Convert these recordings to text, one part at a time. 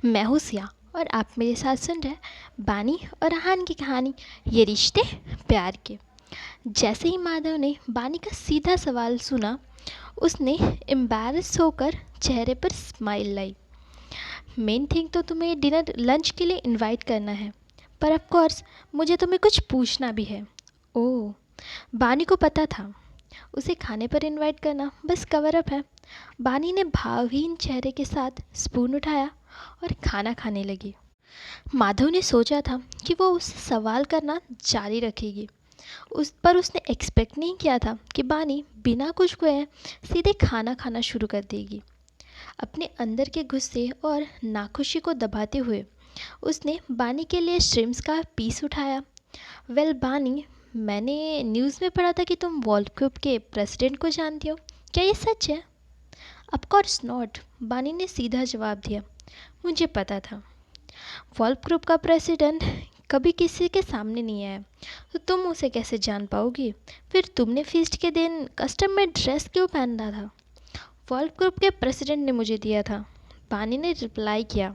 मैं हूँ सिया और आप मेरे साथ सुन रहे हैं बानी और अहान की कहानी ये रिश्ते प्यार के। जैसे ही माधव ने बानी का सीधा सवाल सुना, उसने एम्बैरस होकर चेहरे पर स्माइल लाई। मेन थिंग तो तुम्हें डिनर लंच के लिए इनवाइट करना है, पर ऑफ कोर्स मुझे तुम्हें कुछ पूछना भी है। ओह, बानी को पता था उसे खाने पर इनवाइट करना बस कवर अप है। बानी ने भावहीन चेहरे के साथ स्पून उठाया और खाना खाने लगी। माधव ने सोचा था कि वो उस सवाल करना जारी रखेगी, उस पर उसने एक्सपेक्ट नहीं किया था कि बानी बिना कुछ कहे सीधे खाना खाना शुरू कर देगी। अपने अंदर के गुस्से और नाखुशी को दबाते हुए उसने बानी के लिए श्रिम्स का पीस उठाया। वेल बानी, मैंने न्यूज़ में पढ़ा था कि तुम वर्ल्ड कप के प्रेसिडेंट को जानती हो, क्या ये सच है? ऑफ कोर्स नॉट, बानी ने सीधा जवाब दिया। मुझे पता था वर्ल्ड ग्रुप का प्रेसिडेंट कभी किसी के सामने नहीं आया, तो तुम उसे कैसे जान पाओगी? फिर तुमने फीस्ट के दिन कस्टम में ड्रेस क्यों पहना था? वर्ल्ड ग्रुप के प्रेसिडेंट ने मुझे दिया था, बानी ने रिप्लाई किया।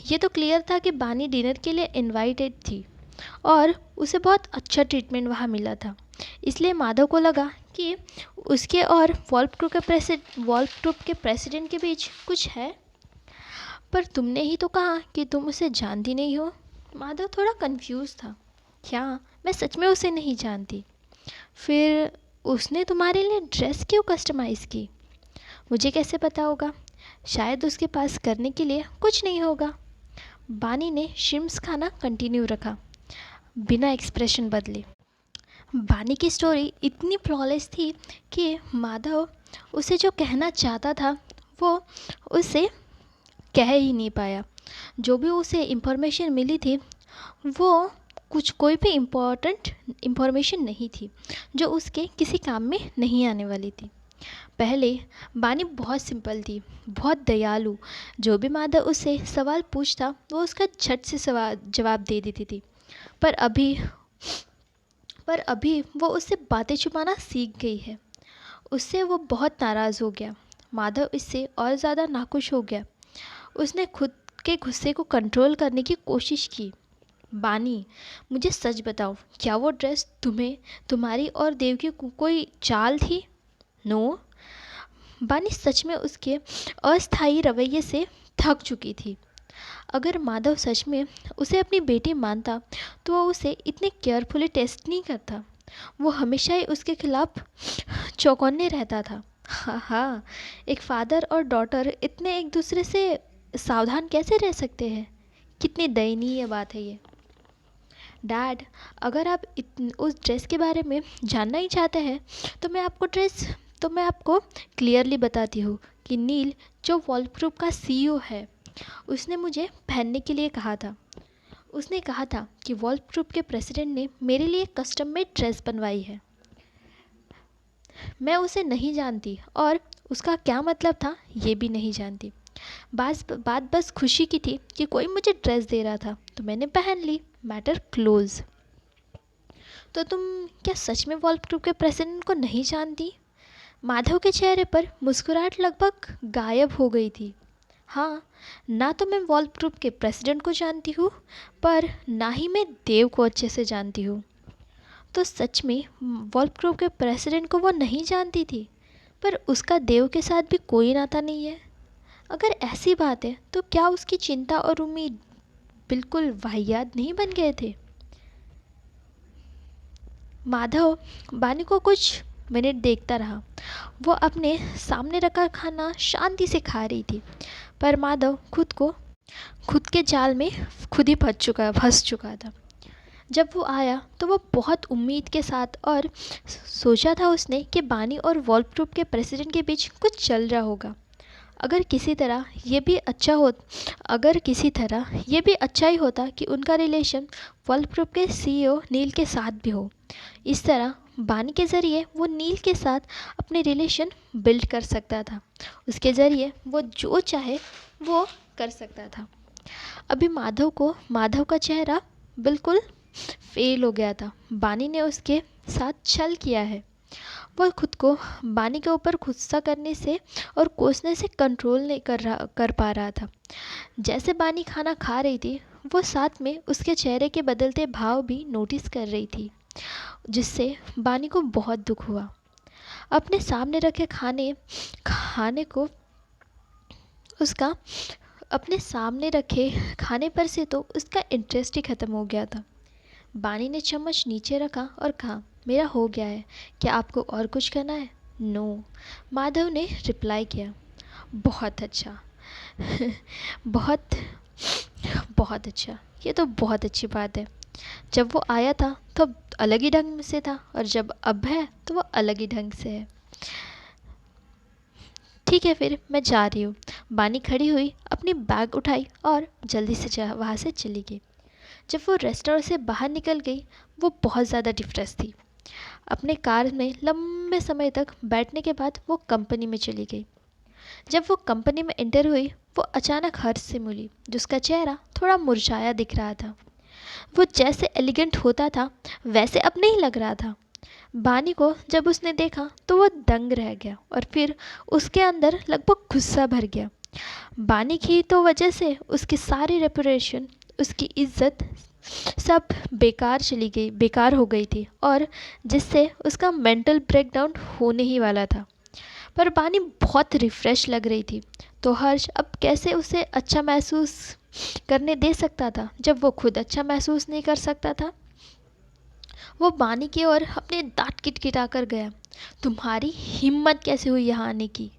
ये तो क्लियर था कि बानी डिनर के लिए इनवाइटेड थी और उसे बहुत अच्छा ट्रीटमेंट वहाँ मिला था, इसलिए माधव को लगा कि उसके और वर्ल्ड ग्रुप के प्रेसिडेंट के बीच कुछ है। पर तुमने ही तो कहा कि तुम उसे जानती नहीं हो। माधव थोड़ा कंफ्यूज था। क्या मैं सच में उसे नहीं जानती? फिर उसने तुम्हारे लिए ड्रेस क्यों कस्टमाइज़ की? मुझे कैसे पता होगा? शायद उसके पास करने के लिए कुछ नहीं होगा। बानी ने शिम्स खाना कंटिन्यू रखा, बिना एक्सप्रेशन बदले। बानी की स्टोरी इतनी फ्लॉलेस थी कि माधव उसे जो कहना चाहता था वो उसे कह ही नहीं पाया। जो भी उसे इन्फॉर्मेशन मिली थी वो कोई भी इम्पोर्टेंट इन्फॉर्मेशन नहीं थी जो उसके किसी काम में नहीं आने वाली थी। पहले बानी बहुत सिंपल थी, बहुत दयालु। जो भी माधव उससे सवाल पूछता वो उसका झट से जवाब दे देती थी। पर अभी वो उससे बातें छुपाना सीख गई है। उससे वो बहुत नाराज़ हो गया। माधव इससे और ज़्यादा नाखुश हो गया। उसने खुद के गुस्से को कंट्रोल करने की कोशिश की। बानी, मुझे सच बताओ, क्या वो ड्रेस तुम्हारी और देव की कोई चाल थी? नो। बानी सच में उसके अस्थायी रवैये से थक चुकी थी। अगर माधव सच में उसे अपनी बेटी मानता तो वो उसे इतने केयरफुली टेस्ट नहीं करता। वो हमेशा ही उसके खिलाफ चौकन्ने रहता था। हाँ, एक फादर और डॉटर इतने एक दूसरे से सावधान कैसे रह सकते हैं? कितनी दयनीय बात है ये। डैड, अगर आप उस ड्रेस के बारे में जानना ही चाहते हैं तो मैं आपको क्लियरली बताती हूँ कि नील, जो वर्ल्ड ग्रुप का सीईओ है, उसने मुझे पहनने के लिए कहा था। उसने कहा था कि वर्ल्ड ग्रुप के प्रेसिडेंट ने मेरे लिए कस्टम मेड ड्रेस बनवाई है। मैं उसे नहीं जानती और उसका क्या मतलब था ये भी नहीं जानती। बात बस खुशी की थी कि कोई मुझे ड्रेस दे रहा था तो मैंने पहन ली। Matter close. तो तुम क्या सच में वर्ल्ड ग्रुप के प्रेसिडेंट को नहीं जानती? माधव के चेहरे पर मुस्कुराहट लगभग गायब हो गई थी। हाँ, ना तो मैं वर्ल्ड ग्रुप के प्रेसिडेंट को जानती हूँ, पर ना ही मैं देव को अच्छे से जानती हूँ। तो सच में वर्ल्ड ग्रुप के प्रेसिडेंट को वो नहीं जानती थी, पर उसका देव के साथ भी कोई नाता नहीं है। अगर ऐसी बात है तो क्या उसकी चिंता और उम्मीद बिल्कुल वाहियात नहीं बन गए थे? माधव बानी को कुछ मिनट देखता रहा। वो अपने सामने रखा खाना शांति से खा रही थी, पर माधव खुद के जाल में खुद ही फंस चुका था। जब वो आया तो वो बहुत उम्मीद के साथ और सोचा था उसने कि बानी और वर्ल्ड ग्रुप के प्रेसिडेंट के बीच कुछ चल रहा होगा। अगर किसी तरह ये भी अच्छा ही होता कि उनका रिलेशन वर्ल्ड ग्रुप के सीईओ नील के साथ भी हो। इस तरह बानी के ज़रिए वो नील के साथ अपने रिलेशन बिल्ड कर सकता था। उसके ज़रिए वो जो चाहे वो कर सकता था। अभी माधव का चेहरा बिल्कुल फेल हो गया था। बानी ने उसके साथ छल किया है। वो खुद को बानी के ऊपर गुस्सा करने से और कोसने से कंट्रोल नहीं कर पा रहा था। जैसे बानी खाना खा रही थी, वो साथ में उसके चेहरे के बदलते भाव भी नोटिस कर रही थी, जिससे बानी को बहुत दुख हुआ। अपने सामने रखे खाने खाने को उसका अपने सामने रखे खाने पर से तो उसका इंटरेस्ट ही ख़त्म हो गया था। बानी ने चम्मच नीचे रखा और कहा, मेरा हो गया है, क्या आपको और कुछ करना है? नो, माधव ने रिप्लाई किया। बहुत अच्छा। बहुत बहुत अच्छा, ये तो बहुत अच्छी बात है। जब वो आया था तो अलग ही ढंग से था, और जब अब है तो वो अलग ही ढंग से है। ठीक है, फिर मैं जा रही हूँ। बानी खड़ी हुई, अपनी बैग उठाई और जल्दी से वहाँ से चली गई। जब वो रेस्टोरेंट से बाहर निकल गई, वो बहुत ज़्यादा डिप्रेस थी। अपने कार में लंबे समय तक बैठने के बाद वो कंपनी में चली गई। जब वो कंपनी में एंटर हुई, वो अचानक हर्ष से मिली, जिसका चेहरा थोड़ा मुरझाया दिख रहा था। वो जैसे एलिगेंट होता था वैसे अब नहीं लग रहा था। बानी को जब उसने देखा तो वो दंग रह गया, और फिर उसके अंदर लगभग गुस्सा भर गया। बानी की तो वजह से उसकी सारी रेपुटेशन, उसकी इज्जत सब बेकार हो गई थी, और जिससे उसका मेंटल ब्रेकडाउन होने ही वाला था। पर बानी बहुत रिफ़्रेश लग रही थी, तो हर्ष अब कैसे उसे अच्छा महसूस करने दे सकता था जब वो खुद अच्छा महसूस नहीं कर सकता था। वो बानी की ओर अपने दांत किटकिटा कर गया। तुम्हारी हिम्मत कैसे हुई यहाँ आने की?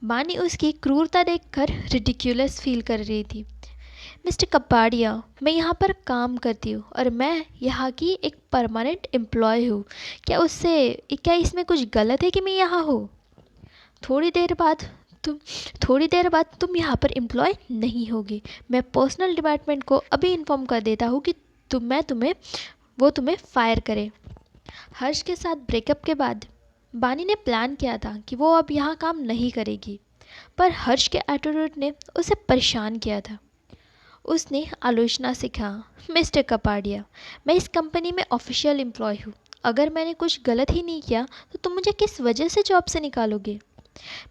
बानी उसकी क्रूरता देखकर रिडिक्यूलस फील कर रही थी। मिस्टर कपाड़िया, मैं यहाँ पर काम करती हूँ और मैं यहाँ की एक परमानेंट एम्प्लॉय हूँ। क्या इसमें कुछ गलत है कि मैं यहाँ हूँ? थोड़ी देर बाद तुम थोड़ी देर बाद तुम यहाँ पर एम्प्लॉय नहीं होगी। मैं पर्सनल डिपार्टमेंट को अभी इन्फॉर्म कर देता हूँ कि वो तुम्हें फायर करे। हर्ष के साथ ब्रेकअप के बाद बानी ने प्लान किया था कि वो अब यहाँ काम नहीं करेगी, पर हर्ष के एटीट्यूड ने उसे परेशान किया था। उसने आलोचना से कहा, मिस्टर कपाड़िया, मैं इस कंपनी में ऑफिशियल एम्प्लॉय हूँ। अगर मैंने कुछ गलत ही नहीं किया तो तुम मुझे किस वजह से जॉब से निकालोगे?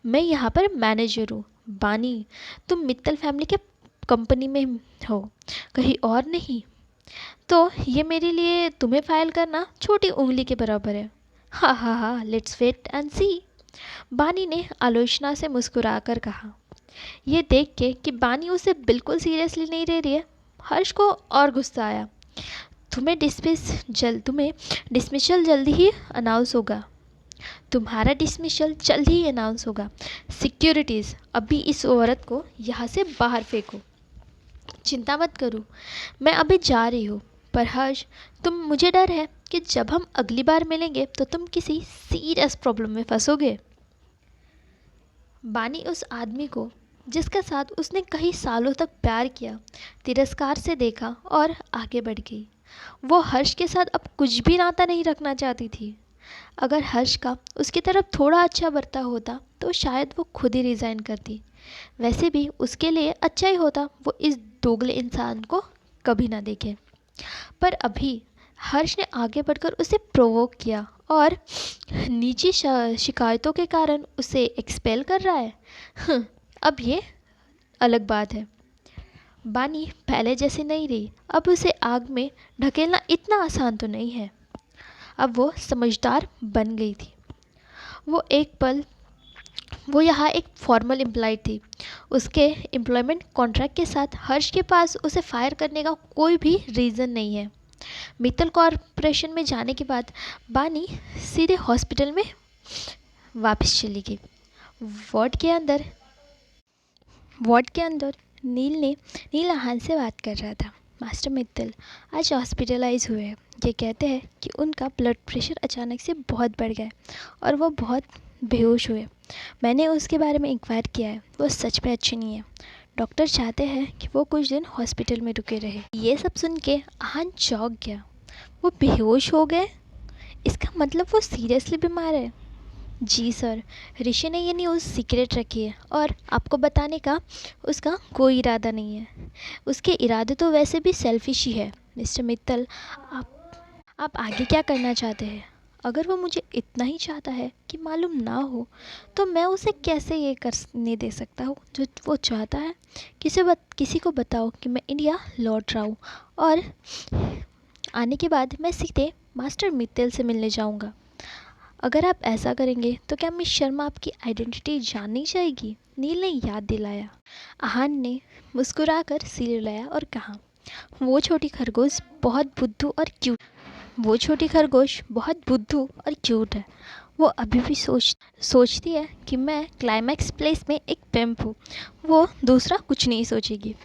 मैं यहाँ पर मैनेजर हूँ। बानी, तुम मित्तल फैमिली के कंपनी में हो, कहीं और नहीं। तो ये मेरे लिए तुम्हें फाइल करना छोटी उंगली के बराबर है। हा हा हा, लेट्स वेट एंड सी। बानी ने आलोचना से मुस्कुराकर कहा। ये देख के कि बानी उसे बिल्कुल सीरियसली नहीं ले रही है, हर्ष को और गुस्सा आया। तुम्हें डिसमिशल जल्दी ही अनाउंस होगा। तुम्हारा डिसमिशल जल्द ही अनाउंस होगा। सिक्योरिटीज़, अभी इस औरत को यहाँ से बाहर फेंको। चिंता मत करो, मैं अभी जा रही हूँ। पर हर्ष, मुझे डर है कि जब हम अगली बार मिलेंगे तो तुम किसी सीरियस प्रॉब्लम में फंसोगे। बानी उस आदमी को, जिसके साथ उसने कई सालों तक प्यार किया, तिरस्कार से देखा और आगे बढ़ गई। वो हर्ष के साथ अब कुछ भी नाता नहीं रखना चाहती थी। अगर हर्ष का उसकी तरफ थोड़ा अच्छा बर्ताव होता तो शायद वो खुद ही रिज़ाइन करती। वैसे भी उसके लिए अच्छा ही होता वो इस दोगले इंसान को कभी ना देखे। पर अभी हर्ष ने आगे बढ़कर उसे प्रोवोक किया और निजी शिकायतों के कारण उसे एक्सपेल कर रहा है। अब ये अलग बात है। बानी पहले जैसी नहीं रही। अब उसे आग में ढकेलना इतना आसान तो नहीं है। अब वो समझदार बन गई थी। वो यहाँ एक फॉर्मल एम्प्लॉय थी। उसके एम्प्लॉयमेंट कॉन्ट्रैक्ट के साथ हर्ष के पास उसे फायर करने का कोई भी रीज़न नहीं है। मित्तल कॉरपोरेशन में जाने के बाद बानी सीधे हॉस्पिटल में वापस चली गई। वार्ड के अंदर नील आहान से बात कर रहा था। मास्टर मित्तल आज हॉस्पिटलाइज हुए हैं। ये कहते हैं कि उनका ब्लड प्रेशर अचानक से बहुत बढ़ गया और वो बहुत बेहोश हुए। मैंने उसके बारे में इंक्वायर किया है, वो सच में अच्छी नहीं है। डॉक्टर चाहते हैं कि वो कुछ दिन हॉस्पिटल में रुके रहे। ये सब सुन के आहान चौंक गया। वो बेहोश हो गए? इसका मतलब वो सीरियसली बीमार है? जी सर, ऋषि ने ये न्यूज़ सीक्रेट रखी है और आपको बताने का उसका कोई इरादा नहीं है। उसके इरादे तो वैसे भी सेल्फिश ही है। मिस्टर मित्तल, आप आगे क्या करना चाहते हैं? अगर वो मुझे इतना ही चाहता है कि मालूम ना हो, तो मैं उसे कैसे ये करने दे सकता हूँ जो वो चाहता है। किसी को बताओ कि मैं इंडिया लौट रहा हूँ, और आने के बाद मैं सीधे मास्टर मित्तल से मिलने जाऊँगा। अगर आप ऐसा करेंगे तो क्या मिस शर्मा आपकी आइडेंटिटी जाननी चाहेगी? नील ने याद दिलाया। आहान ने मुस्कुराकर सिर हिलाया और कहा, वो छोटी खरगोश बहुत बुद्धू और क्यूट वो छोटी खरगोश बहुत बुद्धू और क्यूट है। वो अभी भी सोचती है कि मैं क्लाइमैक्स प्लेस में एक पिम्प हूँ। वो दूसरा कुछ नहीं सोचेगी।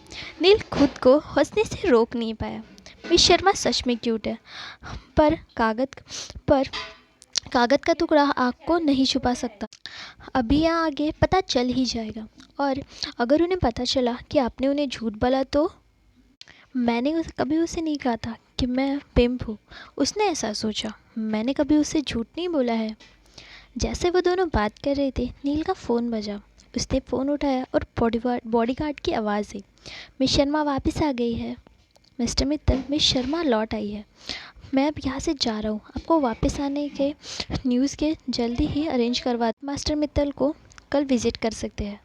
नील खुद को हंसने से रोक नहीं पाया। मिस शर्मा सच में क्यूट है, पर पर कागज का टुकड़ा आग को नहीं छुपा सकता। अभी या आगे पता चल ही जाएगा, और अगर उन्हें पता चला कि आपने उन्हें झूठ बोला तो? मैंने कभी उसे नहीं कहा था कि मैं पिम्प हूँ। उसने ऐसा सोचा। मैंने कभी उसे झूठ नहीं बोला है। जैसे वो दोनों बात कर रहे थे, नील का फ़ोन बजा। उसने फ़ोन उठाया और बॉडीगार्ड की आवाज़ आई। मिस शर्मा वापस आ गई है। मिस्टर मित्तल, मिस शर्मा लौट आई है। मैं अब यहाँ से जा रहा हूँ। आपको वापस आने के न्यूज़ के जल्दी ही अरेंज करवा। मास्टर मित्तल को कल विज़िट कर सकते हैं।